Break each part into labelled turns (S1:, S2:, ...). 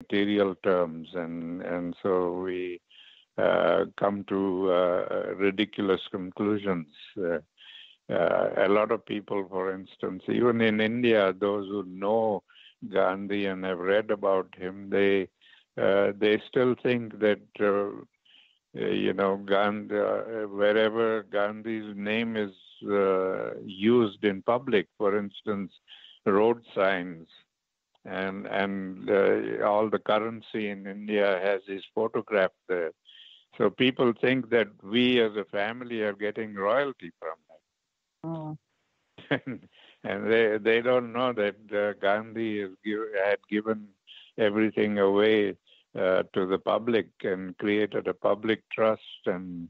S1: material terms, and so we come to ridiculous conclusions. A lot of people, for instance, even in India, those who know Gandhi and have read about him, they still think that Gandhi, wherever Gandhi's name is used in public, for instance, road signs and all the currency in India has his photograph there. So people think that we as a family are getting royalty from
S2: Oh.
S1: him. And they don't know that Gandhi had given everything away to the public and created a public trust. And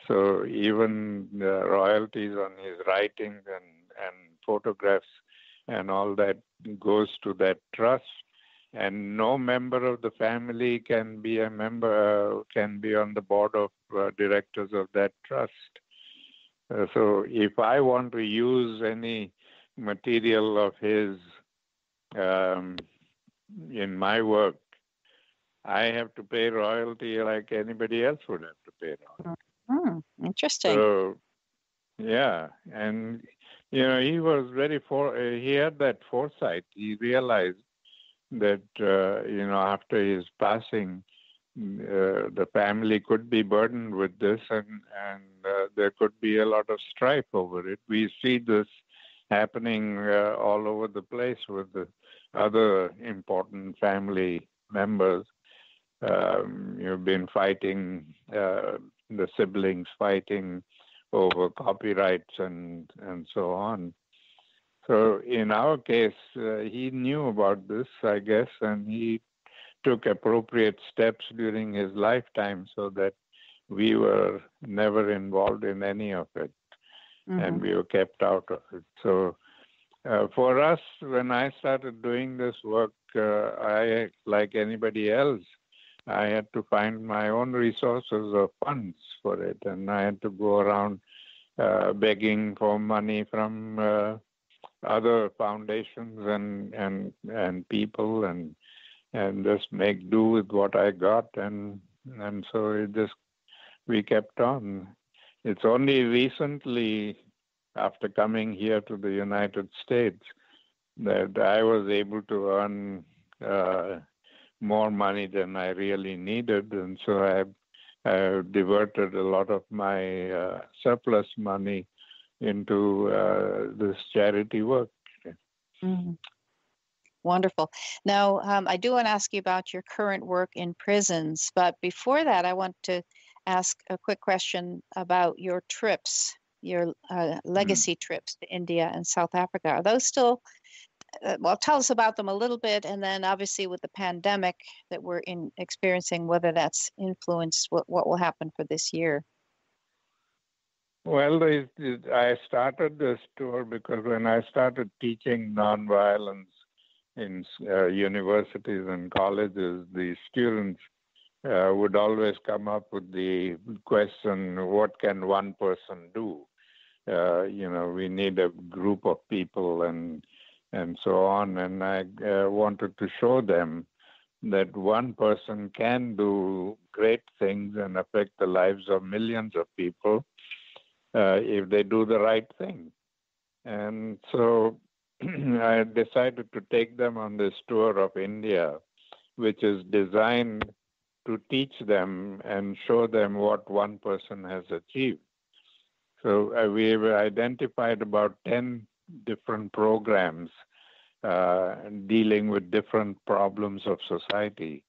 S1: so even royalties on his writings and photographs and all that goes to that trust. And no member of the family can be a member, can be on the board of directors of that trust. So if I want to use any material of his in my work, I have to pay royalty like anybody else would have to pay royalty.
S2: Interesting.
S1: So, yeah, and he was he had that foresight. He realized that after his passing, the family could be burdened with this, and there could be a lot of strife over it. We see this happening all over the place with the other important family members. You've been fighting, the siblings fighting over copyrights and so on. So in our case, he knew about this, I guess, and he took appropriate steps during his lifetime so that we were never involved in any of it, and we were kept out of it. So for us, when I started doing this work, I, like anybody else, I had to find my own resources or funds for it, and I had to go around begging for money from other foundations and people, and just make do with what I got, and so we kept on. It's only recently, after coming here to the United States, that I was able to earn more money than I really needed, and so I diverted a lot of my surplus money into this charity work.
S2: Wonderful. Now, I do want to ask you about your current work in prisons, but before that, I want to ask a quick question about your trips, your legacy trips to India and South Africa. Are those still, well, tell us about them a little bit, and then obviously with the pandemic that we're experiencing, whether that's influenced what will happen for this year.
S1: Well, I started this tour because when I started teaching nonviolence in universities and colleges, the students would always come up with the question, what can one person do? We need a group of people and so on. And I wanted to show them that one person can do great things and affect the lives of millions of people if they do the right thing. And so I decided to take them on this tour of India, which is designed to teach them and show them what one person has achieved. So we have identified about 10 different programs dealing with different problems of society.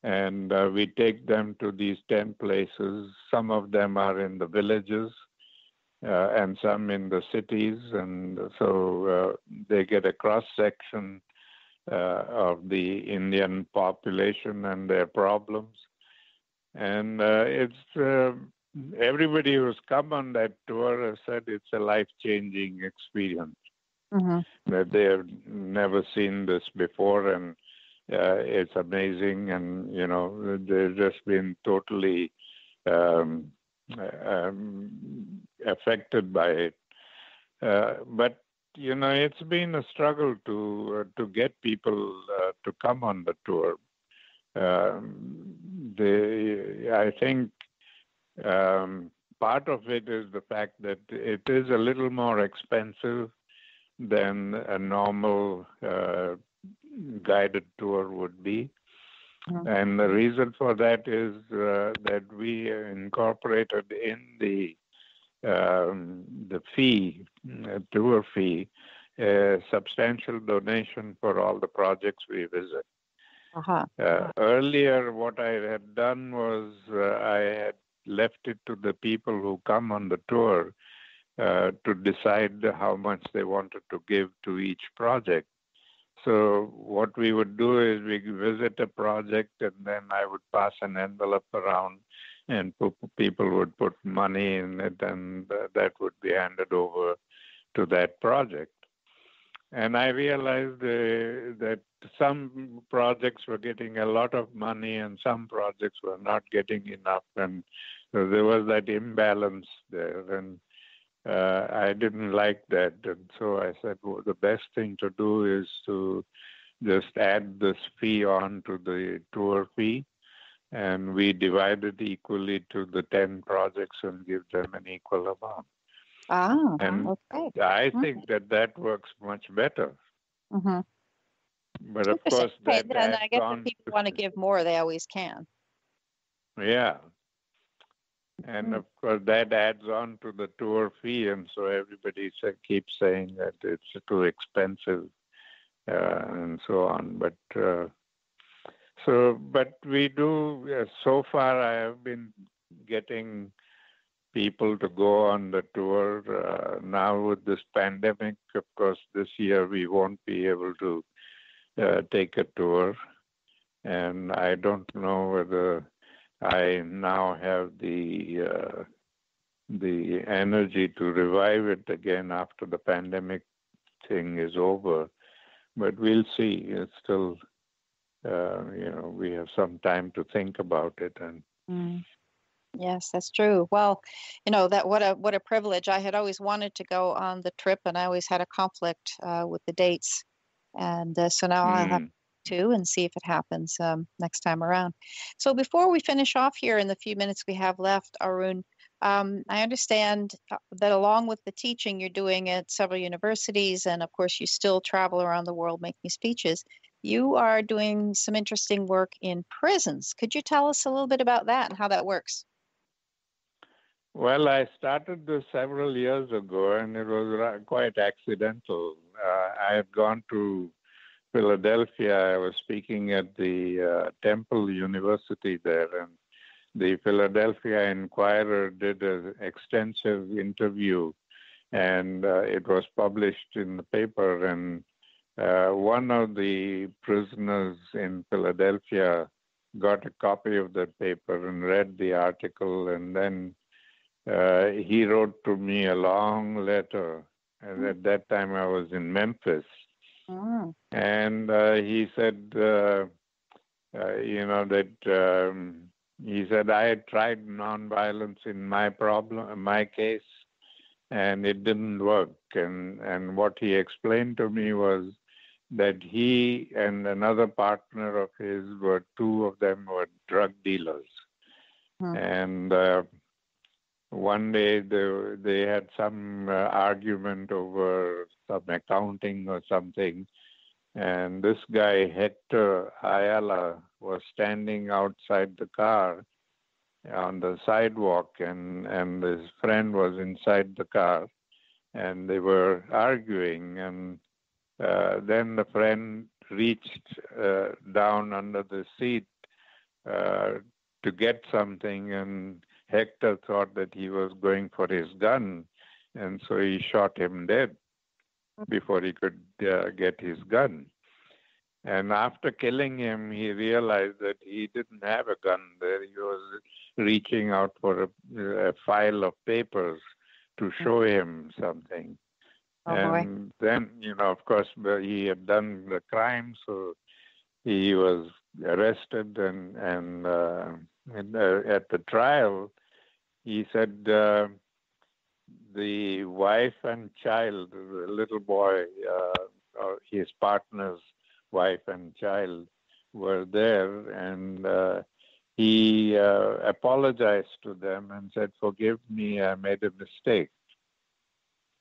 S1: And we take them to these 10 places. Some of them are in the villages, and some in the cities, and so they get a cross-section of the Indian population and their problems. And it's everybody who's come on that tour has said it's a life-changing experience, that they have never seen this before, and it's amazing, and they've just been totally affected by it. But it's been a struggle to get people to come on the tour I think part of it is the fact that it is a little more expensive than a normal guided tour would be.
S2: Mhm.
S1: And the reason for that is that we incorporated in the fee, tour fee, a substantial donation for all the projects we visit.
S2: Uh-huh.
S1: Earlier, what I had done was I had left it to the people who come on the tour to decide how much they wanted to give to each project. So what we would do is we visit a project, and then I would pass an envelope around, and people would put money in it, and that would be handed over to that project. And I realized that some projects were getting a lot of money and some projects were not getting enough. And so there was that imbalance there. And I didn't like that. And so I said, well, the best thing to do is to just add this fee on to the tour fee. And we divide it equally to the 10 projects and give them an equal amount.
S2: Ah,
S1: And
S2: okay.
S1: I think that works much better.
S2: Mm-hmm.
S1: But of
S2: Interesting.
S1: course,
S2: Okay,
S1: that
S2: then I
S1: adds
S2: guess if
S1: on.
S2: people want to give more, they always can.
S1: Yeah. And of course, that adds on to the tour fee. And so everybody keeps saying that it's too expensive and so on. But but we do, so far, I have been getting people to go on the tour. Now with this pandemic, of course, this year we won't be able to take a tour. And I don't know whether I now have the energy to revive it again after the pandemic thing is over. But we'll see. It's still, we have some time to think about it. And
S2: Yes, that's true. Well, that what a privilege. I had always wanted to go on the trip, and I always had a conflict with the dates, and so now I'll have to and see if it happens next time around. So before we finish off here in the few minutes we have left, Arun, I understand that along with the teaching you're doing at several universities, and of course you still travel around the world making speeches, you are doing some interesting work in prisons. Could you tell us a little bit about that and how that works?
S1: Well, I started this several years ago, and it was quite accidental. I had gone to Philadelphia. I was speaking at the Temple University there, and the Philadelphia Inquirer did an extensive interview, and it was published in the paper. And one of the prisoners in Philadelphia got a copy of that paper and read the article, and then he wrote to me a long letter. And at that time, I was in Memphis. And he said, that he said, I had tried nonviolence in my case, and it didn't work. And what he explained to me was that he and another partner of his two of them were drug dealers. And one day they had some argument over some accounting or something, and this guy Hector Ayala was standing outside the car on the sidewalk, and his friend was inside the car, and they were arguing, and then the friend reached down under the seat to get something, and Hector thought that he was going for his gun, and so he shot him dead before he could get his gun. And after killing him, he realized that he didn't have a gun there. He was reaching out for a file of papers to show him something. And then, of course, he had done the crime, so he was arrested, and at the trial, he said the wife and child, the little boy, or his partner's wife and child, were there, and he apologized to them and said, "Forgive me, I made a mistake."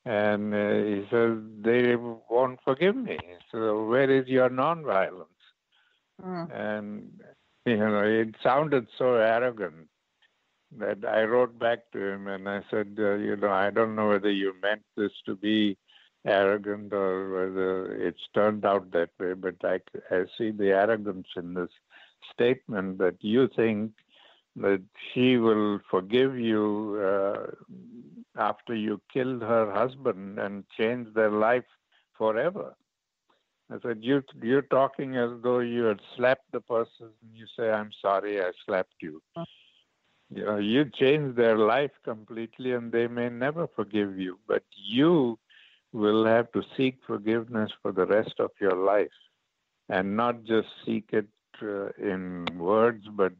S1: And he says, "They won't forgive me. So where is your nonviolence?" And it sounded so arrogant that I wrote back to him and I said, I don't know whether you meant this to be arrogant or whether it's turned out that way, but I see the arrogance in this statement that you think that she will forgive you after you killed her husband and change their life forever. I said, you're talking as though you had slapped the person and you say, "I'm sorry, I slapped you." You change their life completely and they may never forgive you, but you will have to seek forgiveness for the rest of your life and not just seek it in words, but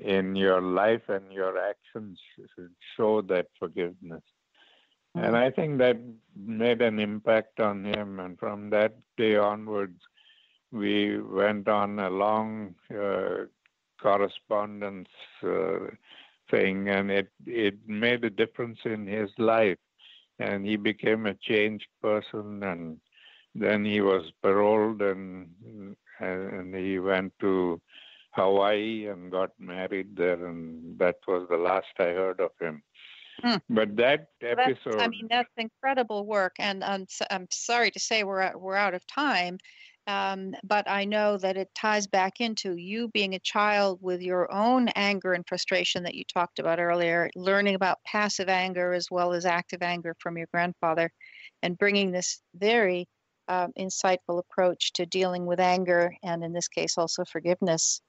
S1: in your life and your actions show that forgiveness. And I think that made an impact on him. And from that day onwards, we went on a long correspondence thing, and it made a difference in his life. And he became a changed person. And then he was paroled, and he went to Hawaii and got married there. And that was the last I heard of him. But that episode,
S2: that's incredible work, and I'm sorry to say we're out of time, but I know that it ties back into you being a child with your own anger and frustration that you talked about earlier, learning about passive anger as well as active anger from your grandfather, and bringing this very insightful approach to dealing with anger, and in this case also forgiveness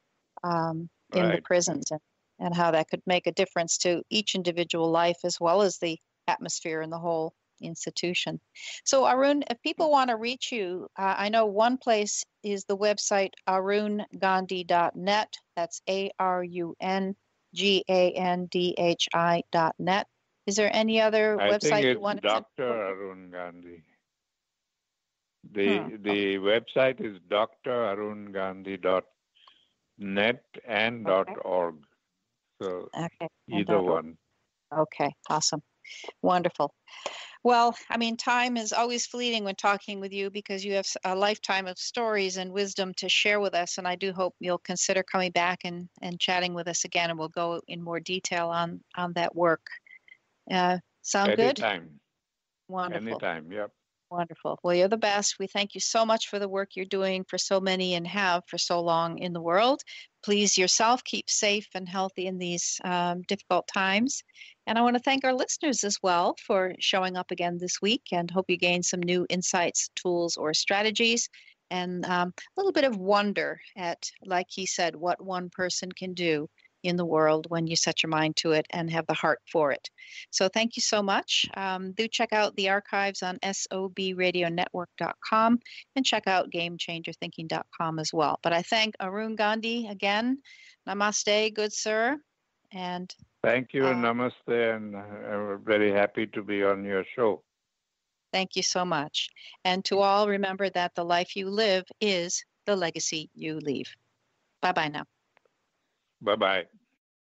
S2: in the prisons. And how that could make a difference to each individual life as well as the atmosphere in the whole institution. So Arun, if people want to reach you, I know one place is the website arungandhi.net. That's ARUNGANDHI.net. Is there any other website you want to?
S1: I think it's Dr. Arun Gandhi. The website is drarungandhi.net and .org. So either one.
S2: Okay, awesome. Wonderful. Well, time is always fleeting when talking with you because you have a lifetime of stories and wisdom to share with us. And I do hope you'll consider coming back and chatting with us again, and we'll go in more detail on that work. Sound good?
S1: Anytime.
S2: Wonderful.
S1: Anytime, yep.
S2: Wonderful. Well, you're the best. We thank you so much for the work you're doing for so many and have for so long in the world. Please yourself keep safe and healthy in these difficult times. And I want to thank our listeners as well for showing up again this week, and hope you gain some new insights, tools, or strategies, and a little bit of wonder at, like he said, what one person can do in the world when you set your mind to it and have the heart for it. So thank you so much. Do check out the archives on sobradionetwork.com and check out gamechangerthinking.com as well. But I thank Arun Gandhi again. Namaste, good sir. And
S1: thank you, and namaste, and I'm very happy to be on your show.
S2: Thank you so much. And to all, remember that the life you live is the legacy you leave. Bye-bye now.
S1: Bye-bye.